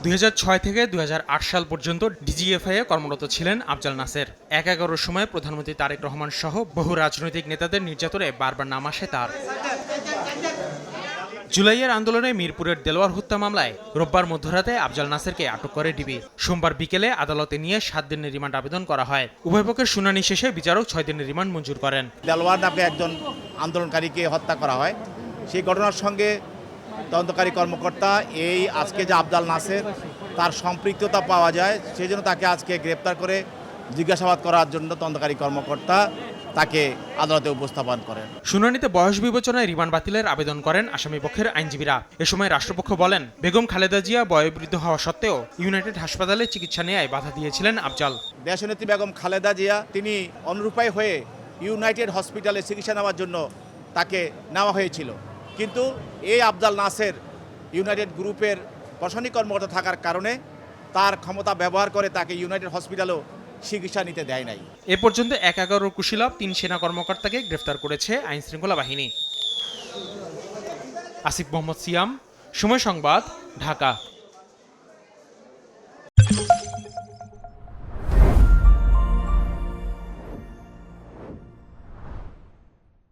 2006 থেকে 2008 সাল পর্যন্ত ডিজিএফআই এ কর্মরত ছিলেন আফজাল নাসের। ১/১১ সময় প্রধানমন্ত্রী তারেক রহমান সহ বহু রাজনৈতিক নেতাদের নির্যাতনে বারবার নাম আসে তার। জুলাইয়ের আন্দোলনে মিরপুরের দেলোয়ার হত্যা মামলায় রোববার মধ্যরাতে আফজাল নাসেরকে আটক করে ডিবি। সোমবার বিকেলে আদালতে নিয়ে 7 দিনের রিমান্ড আবেদন করা হয়। উভয় পক্ষের শুনানি শেষে বিচারক 6 দিনের রিমান্ড মঞ্জুর করেন। দেলোয়ার নামে একজন আন্দোলনকারীকে হত্যা করা হয়, সেই ঘটনার সঙ্গে তদন্তকারী কর্মকর্তা এই আজকে যে আফজাল নাসের তার সম্পৃক্ততা পাওয়া যায়, সেই জন্য তাকে আজকে গ্রেপ্তার করে জিজ্ঞাসাবাদ করার জন্য তদন্তকারী কর্মকর্তা তাকে আদালতে উপস্থাপন করেন। শুনানিতে বয়স বিবেচনায় রিমান্ড বাতিলের আবেদন করেন আসামি পক্ষের আইনজীবীরা। এ সময় রাষ্ট্রপক্ষ বলেন, বেগম খালেদা জিয়া বয়োবৃদ্ধ হওয়া সত্ত্বেও ইউনাইটেড হাসপাতালে চিকিৎসা নেওয়ায় বাধা দিয়েছিলেন আফজাল। দেশনেত্রী বেগম খালেদা জিয়া তিনি অনুরূপায় হয়ে ইউনাইটেড হসপিটালে চিকিৎসা নেওয়ার জন্য তাকে নেওয়া হয়েছিল, কিন্তু এই আফজাল নাসের ইউনাইটেড গ্রুপের প্রশাসনিক কর্মকর্তা থাকার কারণে তার ক্ষমতা ব্যবহার করে তাকে ইউনাইটেড হসপিটালেও চিকিৎসা নিতে দেয় নাই। এ পর্যন্ত ১/১১ কুশীলব ৩ সেনা কর্মকর্তাকে গ্রেফতার করেছে আইনশৃঙ্খলা বাহিনী। আসিফ মোহাম্মদ সিয়াম, সময় সংবাদ, ঢাকা।